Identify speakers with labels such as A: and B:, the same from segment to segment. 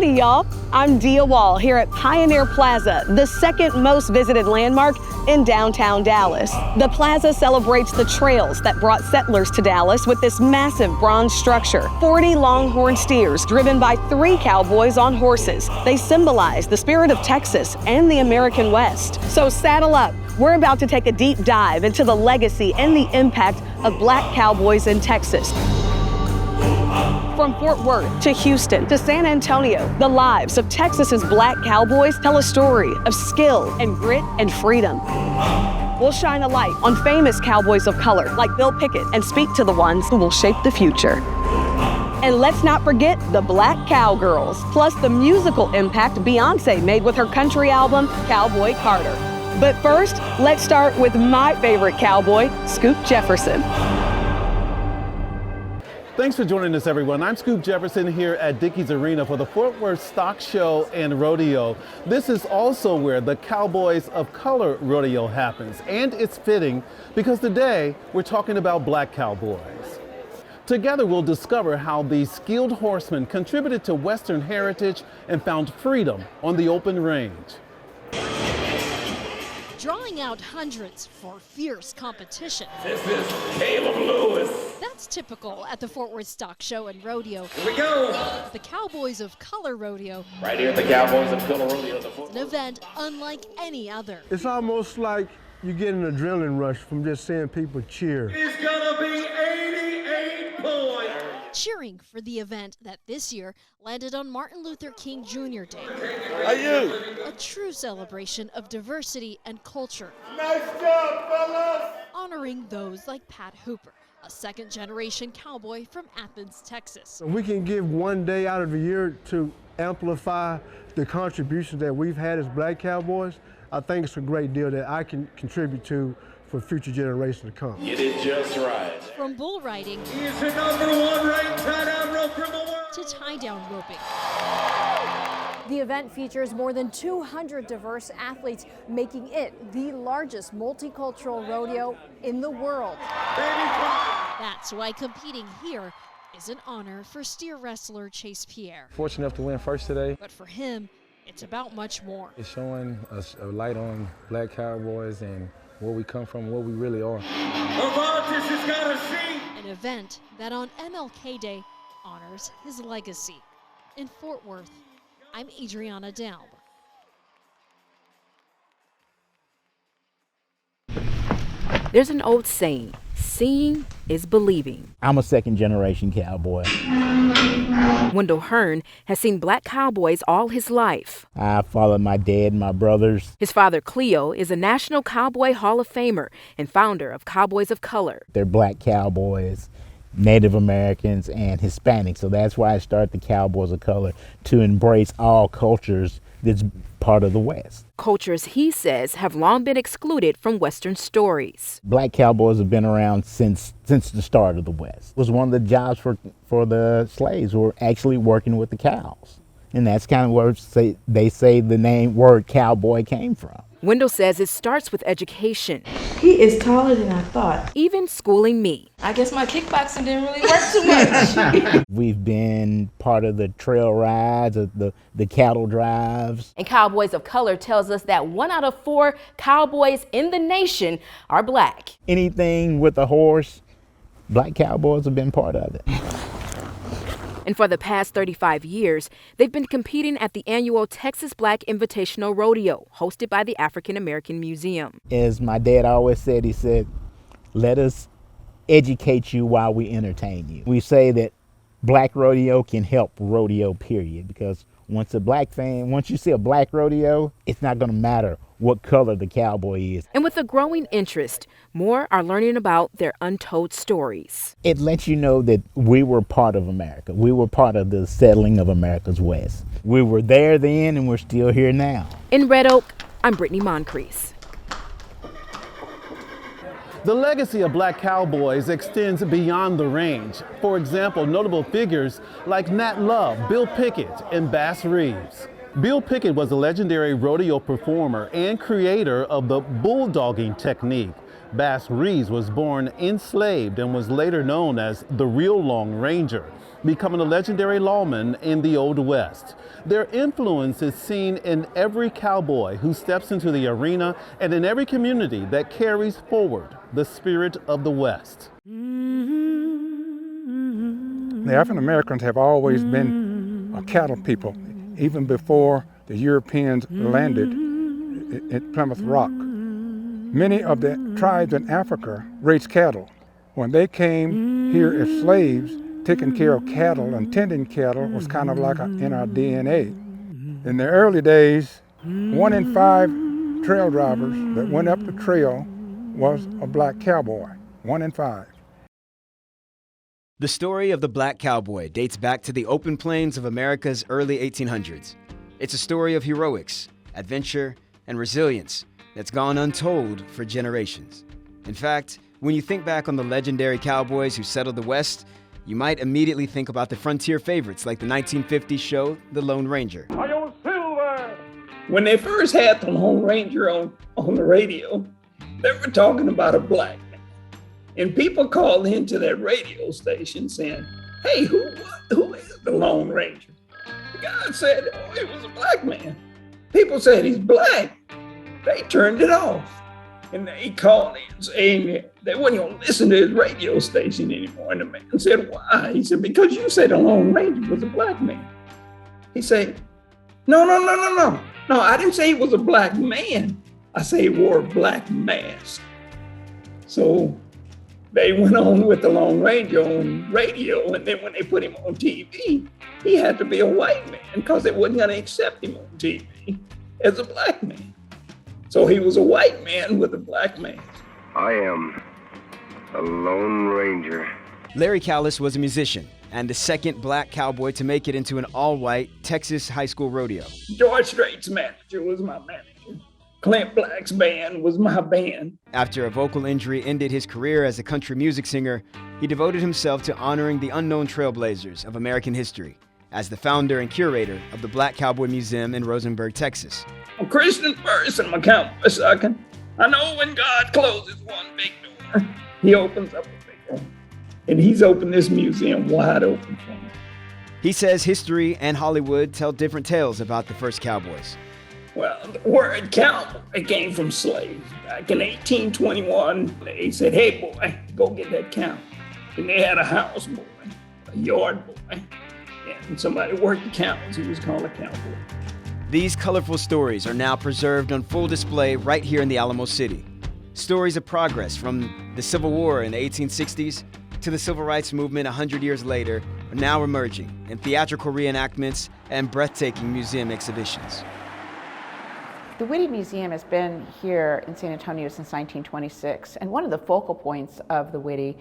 A: Howdy, y'all. I'm Dia Wall here at Pioneer Plaza, the second most visited landmark in downtown Dallas. The plaza celebrates the trails that brought settlers to Dallas with this massive bronze structure. 40 longhorn steers driven by 3 cowboys on horses. They symbolize the spirit of Texas and the American West. So saddle up. We're about to take a deep dive into the legacy and the impact of black cowboys in Texas. From Fort Worth to Houston to San Antonio, the lives of Texas's black cowboys tell a story of skill and grit and freedom. We'll shine a light on famous cowboys of color like Bill Pickett and speak to the ones who will shape the future. And let's not forget the Black Cowgirls, plus the musical impact Beyoncé made with her country album, Cowboy Carter. But first, let's start with my favorite cowboy, Scoop Jefferson.
B: Thanks for joining us, everyone. I'm Scoop Jefferson here at Dickies Arena for the Fort Worth Stock Show and Rodeo. This is also where the Cowboys of Color Rodeo happens, and it's fitting because today we're talking about black cowboys. Together we'll discover how these skilled horsemen contributed to Western heritage and found freedom on the open range.
C: Drawing out hundreds for fierce competition.
D: This is Caleb Lewis.
C: That's typical at the Fort Worth Stock Show and Rodeo.
D: Here we go.
C: The Cowboys of Color Rodeo.
D: Right here at the Cowboys of Color Rodeo.
C: An event unlike any other.
E: It's almost like you get an adrenaline rush from just seeing people cheer.
D: It's gonna be 88 points.
C: Cheering for the event that this year landed on Martin Luther King Jr. Day.
D: Are you?
C: A true celebration of diversity and culture.
D: Nice job, fellas.
C: Honoring those like Pat Hooper, a second-generation cowboy from Athens, Texas.
E: We can give one day out of the year to amplify the contributions that we've had as black cowboys. I think it's a great deal that I can contribute to for future generations to come.
D: You did just right.
C: From bull riding
D: He's the #1 ranked tie-down roper in the world.
C: to tie-down roping.
F: The event features more than 200 diverse athletes, making it the largest multicultural rodeo in the world.
C: That's why competing here is an honor for steer wrestler Chase Pierre.
G: Fortunate enough to win first today.
C: But for him, it's about much more.
G: It's showing us a light on black cowboys and where we come from, what we really are.
D: Avantis has got a seat.
C: An event that on MLK Day honors his legacy. In Fort Worth, I'm Adriana Dalb.
H: There's an old saying, seeing is believing.
I: I'm a second-generation cowboy.
H: Wendell Hearn has seen black cowboys all his life.
I: I followed my dad and my brothers.
H: His father, Cleo, is a National Cowboy Hall of Famer and founder of Cowboys of Color.
I: They're black cowboys, Native Americans, and Hispanics. So that's why I started the Cowboys of Color, to embrace all cultures that's part of the West.
H: Cultures, he says, have long been excluded from Western stories.
I: Black cowboys have been around since the start of the West. It was one of the jobs for the slaves, were actually working with the cows. And that's kind of where they say the word cowboy came from.
H: Wendell says it starts with education.
J: He is taller than I thought.
H: Even schooling me.
J: I guess my kickboxing didn't really work too much.
I: We've been part of the trail rides, the cattle drives.
H: And Cowboys of Color tells us that 1 out of 4 cowboys in the nation are black.
I: Anything with a horse, black cowboys have been part of it.
H: And for the past 35 years, they've been competing at the annual Texas Black Invitational Rodeo, hosted by the African American Museum.
I: As my dad always said, he said, let us educate you while we entertain you. We say that black rodeo can help rodeo, period, because once you see a black rodeo, it's not going to matter what color the cowboy is.
H: And with a growing interest, more are learning about their untold stories.
I: It lets you know that we were part of America. We were part of the settling of America's West. We were there then and we're still here now.
H: In Red Oak, I'm Brittany Moncrief.
B: The legacy of black cowboys extends beyond the range. For example, notable figures like Nat Love, Bill Pickett, and Bass Reeves. Bill Pickett was a legendary rodeo performer and creator of the bulldogging technique. Bass Reeves was born enslaved and was later known as the real Lone Ranger, becoming a legendary lawman in the Old West. Their influence is seen in every cowboy who steps into the arena and in every community that carries forward the spirit of the West.
K: The African Americans have always been a cattle people, even before the Europeans landed at Plymouth Rock. Many of the tribes in Africa raised cattle. When they came here as slaves, taking care of cattle and tending cattle was kind of like in our DNA. In the early days, 1 in 5 trail drivers that went up the trail was a black cowboy, 1 in 5.
L: The story of the Black Cowboy dates back to the open plains of America's early 1800s. It's a story of heroics, adventure, and resilience that's gone untold for generations. In fact, when you think back on the legendary cowboys who settled the West, you might immediately think about the frontier favorites like the 1950s show, The Lone Ranger.
M: When they first had the Lone Ranger on the radio, they were talking about a black man. And people called into that radio station saying, hey, who is the Lone Ranger? The guy said, oh, he was a black man. People said he's black. They turned it off. And they called in saying they wouldn't even listen to his radio station anymore. And the man said, why? He said, because you said the Lone Ranger was a black man. He said, no, I didn't say he was a black man. I say he wore a black mask. So they went on with the Lone Ranger on radio, and then when they put him on TV, he had to be a white man because they wasn't going to accept him on TV as a black man. So he was a white man with a black mask.
N: I am a Lone Ranger.
L: Larry Callis was a musician and the second black cowboy to make it into an all-white Texas high school rodeo.
M: George Strait's manager was my manager. Clint Black's band was my band.
L: After a vocal injury ended his career as a country music singer, he devoted himself to honoring the unknown trailblazers of American history as the founder and curator of the Black Cowboy Museum in Rosenberg, Texas.
M: I'm a Christian first and I'm a cowboy second. I know when God closes one big door, he opens up a big one. And he's opened this museum wide open for me.
L: He says history and Hollywood tell different tales about the first cowboys.
M: Well, the word cowboy came from slaves. Back in 1821, they said, hey boy, go get that cow. And they had a house boy, a yard boy, and somebody worked the cows. He was called a cowboy.
L: These colorful stories are now preserved on full display right here in the Alamo City. Stories of progress from the Civil War in the 1860s to the Civil Rights Movement 100 years later are now emerging in theatrical reenactments and breathtaking museum exhibitions.
O: The Whitty Museum has been here in San Antonio since 1926, and one of the focal points of the Whitty,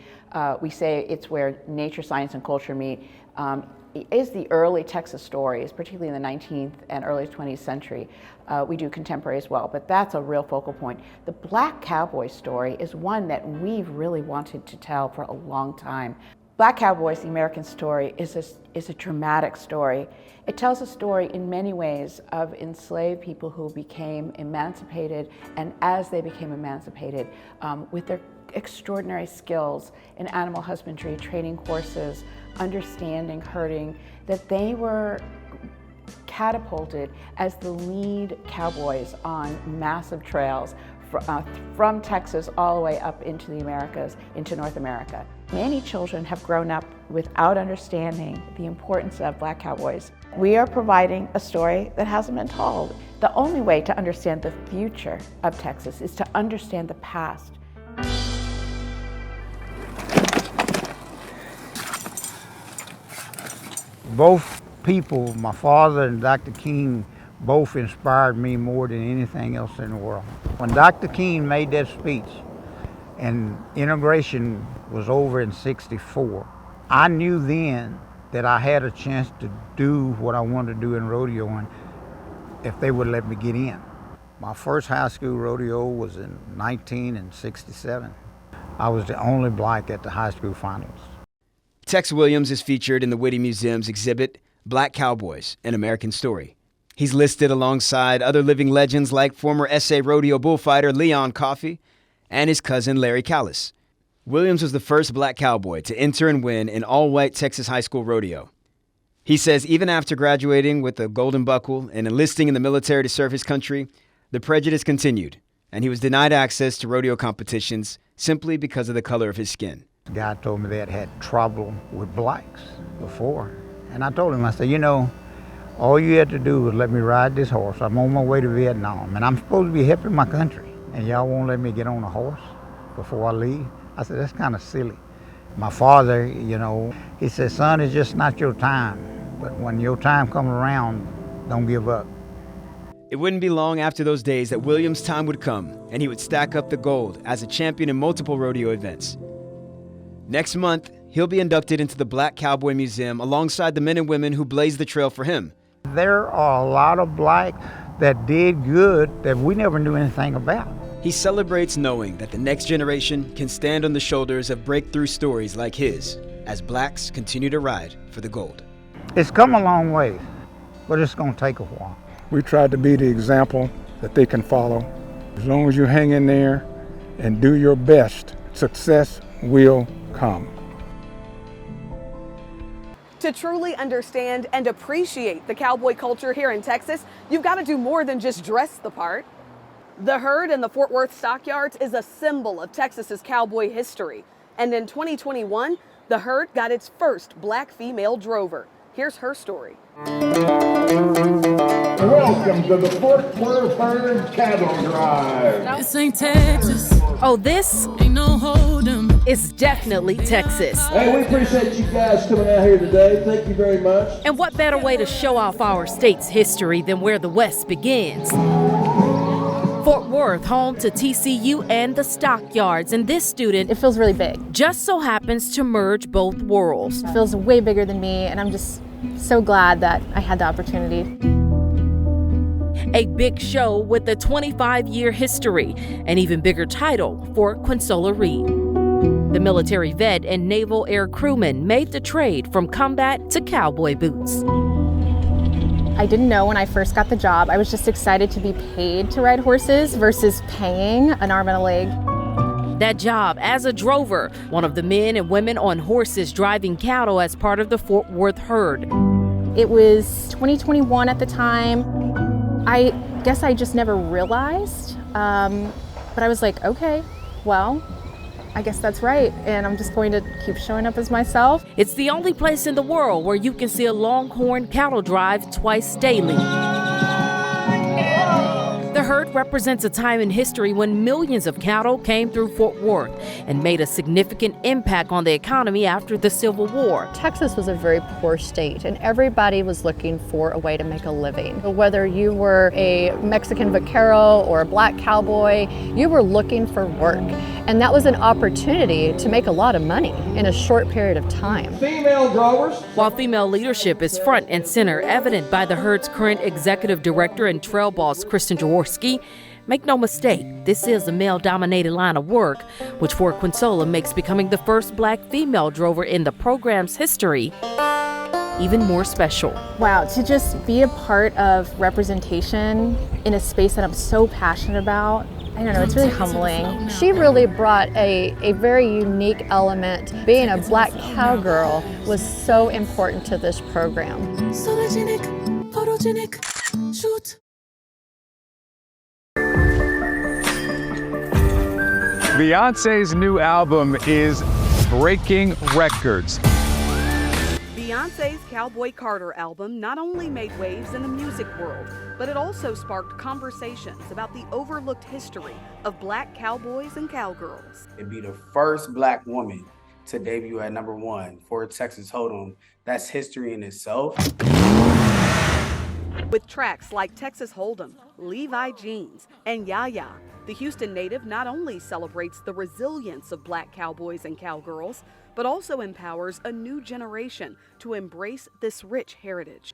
O: we say it's where nature, science, and culture meet, is the early Texas stories, particularly in the 19th and early 20th century. We do contemporary as well, but that's a real focal point. The Black Cowboy story is one that we've really wanted to tell for a long time. Black Cowboys, the American story, is a dramatic story. It tells a story in many ways of enslaved people who became emancipated, and as they became emancipated, with their extraordinary skills in animal husbandry, training horses, understanding herding, that they were catapulted as the lead cowboys on massive trails from Texas all the way up into the Americas, into North America. Many children have grown up without understanding the importance of Black cowboys. We are providing a story that hasn't been told. The only way to understand the future of Texas is to understand the past.
P: Both people, my father and Dr. King, both inspired me more than anything else in the world. When Dr. King made that speech and integration was over in '64, I knew then that I had a chance to do what I wanted to do in rodeoing if they would let me get in. My first high school rodeo was in 1967. I was the only black at the high school finals.
L: Tex Williams is featured in the Whitty Museum's exhibit, Black Cowboys, An American Story. He's listed alongside other living legends like former SA rodeo bullfighter Leon Coffey and his cousin Larry Callis. Williams was the first black cowboy to enter and win an all-white Texas high school rodeo. He says even after graduating with a golden buckle and enlisting in the military to serve his country, the prejudice continued, and he was denied access to rodeo competitions simply because of the color of his skin.
P: The guy told me they had had trouble with blacks before. And I told him, I said, you know, all you had to do was let me ride this horse. I'm on my way to Vietnam, and I'm supposed to be helping my country. And y'all won't let me get on a horse before I leave? I said, that's kind of silly. My father, you know, he said, son, it's just not your time. But when your time comes around, don't give up.
L: It wouldn't be long after those days that Williams' time would come, and he would stack up the gold as a champion in multiple rodeo events. Next month, he'll be inducted into the Black Cowboy Museum alongside the men and women who blazed the trail for him.
P: There are a lot of blacks that did good that we never knew anything about.
L: He celebrates knowing that the next generation can stand on the shoulders of breakthrough stories like his as blacks continue to ride for the gold.
P: It's come a long way, but it's going to take a while.
K: We tried to be the example that they can follow. As long as you hang in there and do your best, success will come.
A: To truly understand and appreciate the cowboy culture here in Texas, you've got to do more than just dress the part. The herd in the Fort Worth stockyards is a symbol of Texas's cowboy history. And in 2021, the herd got its first black female drover. Here's her story.
D: Welcome to the Fort Worth Herd Cattle Drive.
Q: This ain't Texas.
H: Oh, this
Q: Ain't no hold 'em.
H: is definitely Texas.
D: Hey, we appreciate you guys coming out here today. Thank you very much.
H: And what better way to show off our state's history than where the West begins? Fort Worth, home to TCU and the stockyards, and this student,
F: It feels really big.
H: just so happens to merge both worlds.
F: It feels way bigger than me, and I'm just so glad that I had the opportunity.
H: A big show with a 25-year history, an even bigger title for Quinsola Reed. The military vet and naval air crewman made the trade from combat to cowboy boots.
F: I didn't know when I first got the job. I was just excited to be paid to ride horses versus paying an arm and a leg.
H: That job as a drover, one of the men and women on horses driving cattle as part of the Fort Worth herd.
F: It was 2021 at the time. I guess I just never realized, but I was like, okay, well, I guess that's right, and I'm just going to keep showing up as myself.
H: It's the only place in the world where you can see a longhorn cattle drive twice daily. The herd represents a time in history when millions of cattle came through Fort Worth and made a significant impact on the economy after the Civil War.
R: Texas was a very poor state, and everybody was looking for a way to make a living. Whether you were a Mexican vaquero or a black cowboy, you were looking for work. And that was an opportunity to make a lot of money in a short period of time.
D: Female drovers.
H: While female leadership is front and center, evident by the herd's current executive director and trail boss, Kristen Jaworski, make no mistake, this is a male-dominated line of work, which for Quinsola makes becoming the first black female drover in the program's history even more special.
F: Wow, to just be a part of representation in a space that I'm so passionate about, I don't know, it's really humbling.
R: She really brought a very unique element. Being a black cowgirl was so important to this program.
Q: Sologenic, photogenic, shoot.
S: Beyoncé's new album is breaking records.
A: Beyoncé's Cowboy Carter album not only made waves in the music world, but it also sparked conversations about the overlooked history of black cowboys and cowgirls.
T: It'd be the first black woman to debut at #1 for Texas Hold'em. That's history in itself.
A: With tracks like Texas Hold'em, Levi Jeans, and Yaya, the Houston native not only celebrates the resilience of black cowboys and cowgirls, but also empowers a new generation to embrace this rich heritage.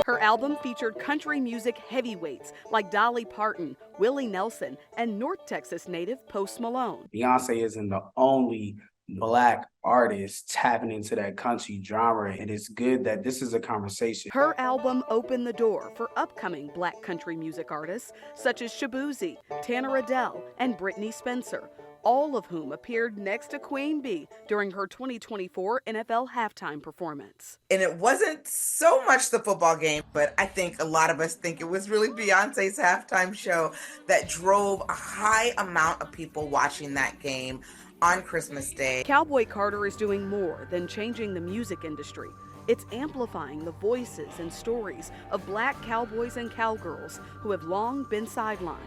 A: Her album featured country music heavyweights like Dolly Parton, Willie Nelson, and North Texas native Post Malone.
T: Beyoncé isn't the only Black artists tapping into that country genre, and it's good that this is a conversation.
A: Her album opened the door for upcoming Black country music artists such as Shaboozey, Tanner Adell, and Brittany Spencer, all of whom appeared next to Queen Bee during her 2024 NFL halftime performance.
U: And it wasn't so much the football game, but I think a lot of us think it was really Beyonce's halftime show that drove a high amount of people watching that game on Christmas Day.
A: Cowboy Carter is doing more than changing the music industry. It's amplifying the voices and stories of Black cowboys and cowgirls who have long been sidelined.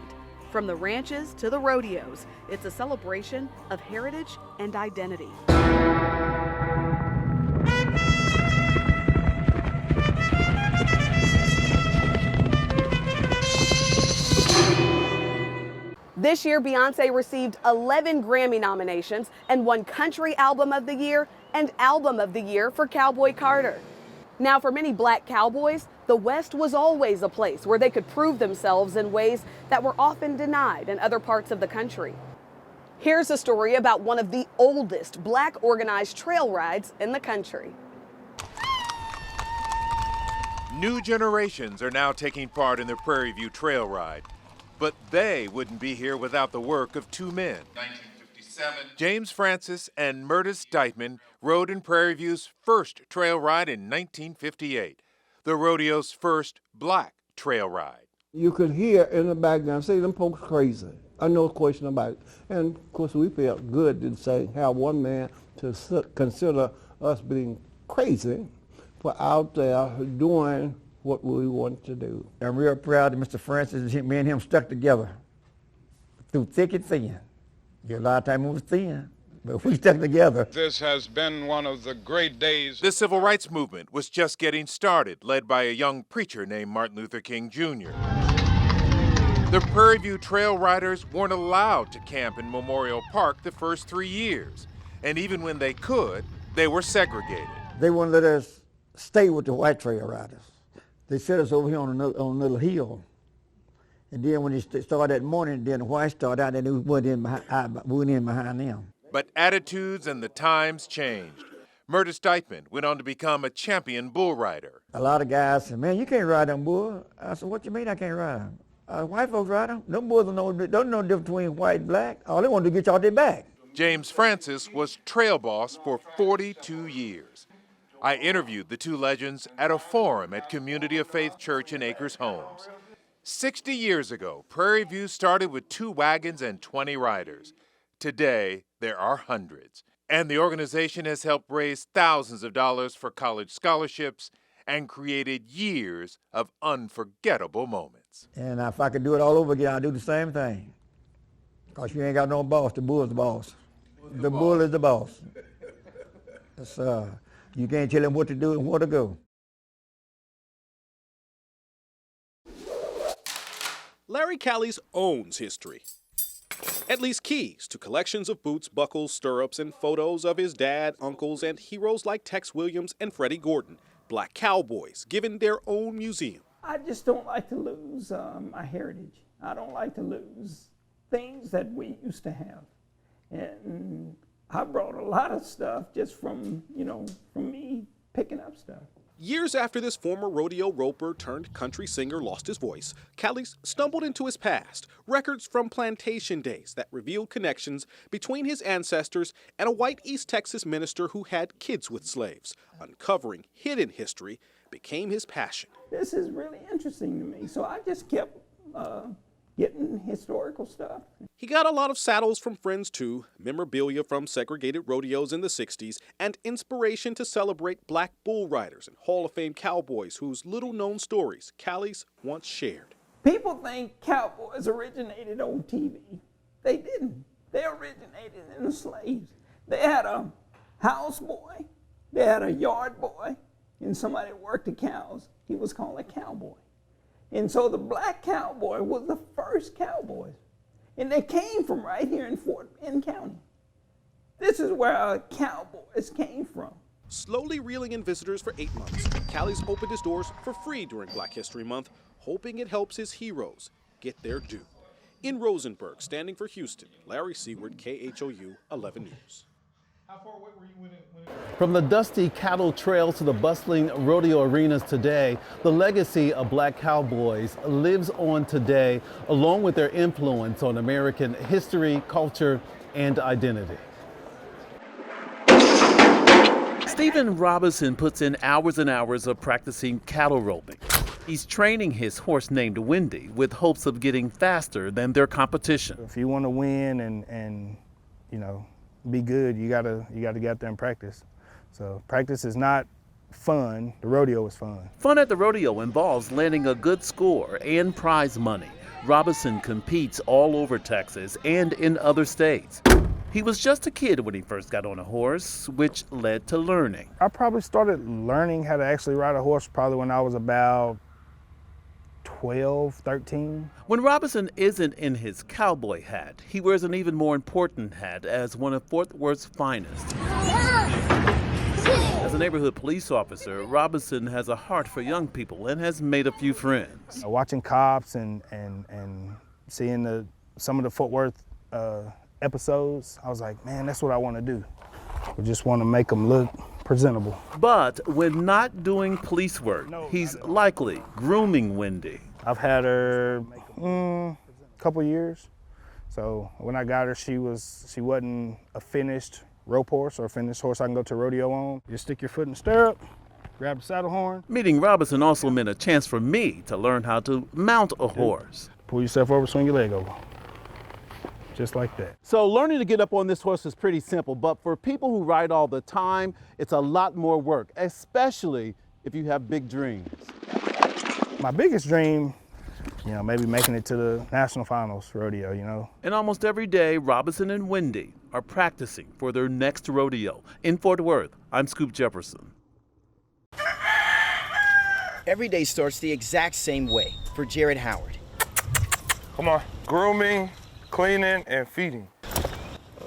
A: From the ranches to the rodeos, it's a celebration of heritage and identity. This year, Beyoncé received 11 Grammy nominations and won Country Album of the Year and Album of the Year for Cowboy Carter. Now, for many Black cowboys, the West was always a place where they could prove themselves in ways that were often denied in other parts of the country. Here's a story about one of the oldest Black organized trail rides in the country.
V: New generations are now taking part in the Prairie View Trail Ride. But they wouldn't be here without the work of two men. 1957. James Francis and Murtis Deitman rode in Prairie View's first trail ride in 1958, the rodeo's first Black trail ride.
E: You could hear in the background, say them folks crazy. I no question about it. And of course we felt good to say, have one man to consider us being crazy for out there doing what we want to do.
P: I'm real proud of Mr. Francis. Me and him stuck together through thick and thin. A lot of time it was thin, but we stuck together.
W: This has been one of the great days.
V: The civil rights movement was just getting started, led by a young preacher named Martin Luther King Jr. The Prairie View Trail Riders weren't allowed to camp in Memorial Park the first 3 years, and even when they could, they were segregated.
P: They wouldn't let us stay with the white trail riders. They set us over here on a little hill. And then when it started that morning, then the whites started out and we went in behind them.
V: But attitudes and the times changed. Murtis Deitman went on to become a champion bull rider.
P: A lot of guys said, man, you can't ride them bulls. I said, what you mean I can't ride them? White folks ride them. Them bulls don't know the difference between white and black. All they want to do is get you off their back.
V: James Francis was trail boss for 42 years. I interviewed the two legends at a forum at Community of Faith Church in Acres Homes. 60 years ago, Prairie View started with 2 wagons and 20 riders. Today, there are hundreds. And the organization has helped raise thousands of dollars for college scholarships and created years of unforgettable moments.
P: And if I could do it all over again, I'd do the same thing. Because you ain't got no boss, the bull's the boss. The bull is the boss. You can't tell him what to do and where to go.
X: Larry Callies owns history. At least keys to collections of boots, buckles, stirrups, and photos of his dad, uncles, and heroes like Tex Williams and Freddie Gordon, Black cowboys, given their own museum.
M: I just don't like to lose my heritage. I don't like to lose things that we used to have. And I brought a lot of stuff just from me picking up stuff.
X: Years after this former rodeo roper turned country singer lost his voice, Callies stumbled into his past, records from plantation days that revealed connections between his ancestors and a white East Texas minister who had kids with slaves. Uncovering hidden history became his passion.
M: This is really interesting to me, so I just kept getting historical stuff.
X: He got a lot of saddles from friends too, memorabilia from segregated rodeos in the 60s, and inspiration to celebrate Black bull riders and Hall of Fame cowboys whose little-known stories Callies once shared.
M: People think cowboys originated on TV. They didn't. They originated in the slaves. They had a houseboy, they had a yard boy, and somebody that worked the cows. He was called a cowboy. And so the Black cowboy was the first cowboys. And they came from right here in Fort Bend County. This is where our cowboys came from.
X: Slowly reeling in visitors for 8 months, Callies opened his doors for free during Black History Month, hoping it helps his heroes get their due. In Rosenberg, standing for Houston, Larry Seward, KHOU 11 News.
B: From the dusty cattle trails to the bustling rodeo arenas today, the legacy of Black Cowboys lives on today, along with their influence on American history, culture, and identity. Stephen Robinson puts in hours and hours of practicing cattle roping. He's training his horse named Wendy with hopes of getting faster than their competition.
C: If you want to win and you know, be good, you gotta get out there and practice. So practice is not fun, the rodeo is fun.
B: Fun at the rodeo involves landing a good score and prize money. Robinson competes all over Texas and in other states. He was just a kid when he first got on a horse, which led to learning.
C: I probably started learning how to actually ride a horse probably when I was about 12, 13.
B: When Robinson isn't in his cowboy hat, he wears an even more important hat as one of Fort Worth's finest. As a neighborhood police officer, Robinson has a heart for young people and has made a few friends.
C: Watching cops and seeing some of the Fort Worth episodes, I was like, man, that's what I want to do. I just want to make them look presentable.
B: But when not doing police work, he's likely grooming Wendy.
C: I've had her a couple years. So when I got her, she wasn't a finished rope horse or a finished horse I can go to rodeo on. You stick your foot in the stirrup, grab the saddle horn.
B: Meeting Robinson also meant a chance for me to learn how to mount a horse.
C: Pull yourself over, swing your leg over. Just like that.
B: So learning to get up on this horse is pretty simple, but for people who ride all the time, it's a lot more work, especially if you have big dreams.
C: My biggest dream, you know, maybe making it to the national finals rodeo, you know.
B: And almost every day, Robinson and Wendy are practicing for their next rodeo. In Fort Worth, I'm Scoop Jefferson.
G: Every day starts the exact same way for Jared Howard.
I: Come on, grooming, cleaning, and feeding.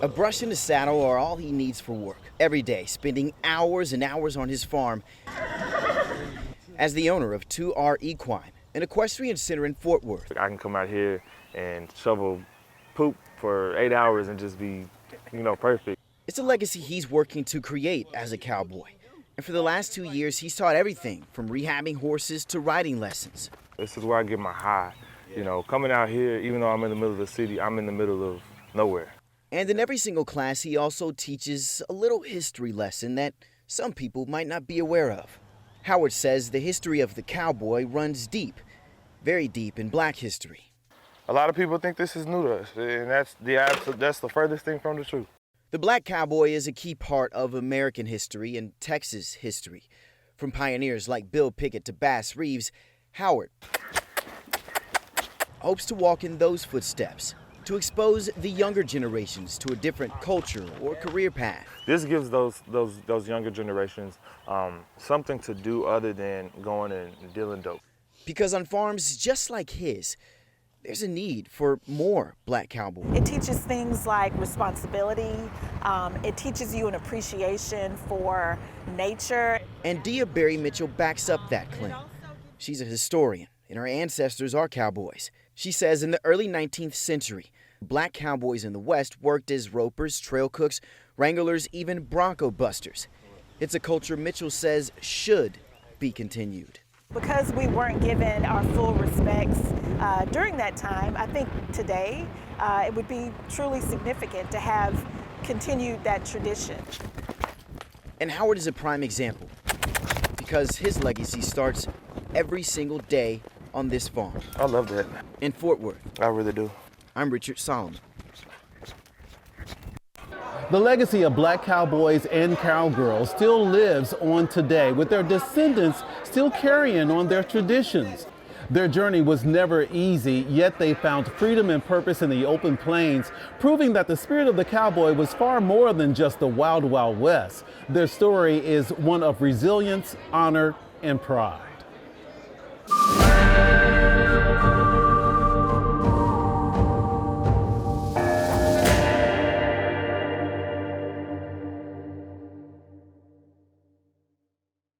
G: A brush and a saddle are all he needs for work. Every day, spending hours and hours on his farm as the owner of 2R Equine, an equestrian center in Fort Worth.
I: I can come out here and shovel poop for 8 hours and just be, you know, perfect.
G: It's a legacy he's working to create as a cowboy. And for the last 2 years, he's taught everything from rehabbing horses to riding lessons.
I: This is where I get my high. You know, coming out here, even though I'm in the middle of the city, I'm in the middle of nowhere.
G: And in every single class, he also teaches a little history lesson that some people might not be aware of. Howard says the history of the cowboy runs deep, very deep in Black history.
I: A lot of people think this is new to us, and that's the furthest thing from the truth.
G: The Black cowboy is a key part of American history and Texas history. From pioneers like Bill Pickett to Bass Reeves, Howard hopes to walk in those footsteps, to expose the younger generations to a different culture or career path.
I: This gives those younger generations something to do other than going and dealing dope.
G: Because on farms just like his, there's a need for more Black cowboys.
J: It teaches things like responsibility. It teaches you an appreciation for nature.
G: And Dia Berry Mitchell backs up that claim. She's a historian, and her ancestors are cowboys. She says in the early 19th century, Black cowboys in the West worked as ropers, trail cooks, wranglers, even bronco busters. It's a culture Mitchell says should be continued.
J: Because we weren't given our full respects during that time, I think today it would be truly significant to have continued that tradition.
G: And Howard is a prime example because his legacy starts every single day on this farm.
I: I love that.
G: In Fort Worth.
I: I really do.
G: I'm Richard Solomon.
B: The legacy of Black cowboys and cowgirls still lives on today, with their descendants still carrying on their traditions. Their journey was never easy, yet they found freedom and purpose in the open plains, proving that the spirit of the cowboy was far more than just the wild, wild west. Their story is one of resilience, honor, and pride.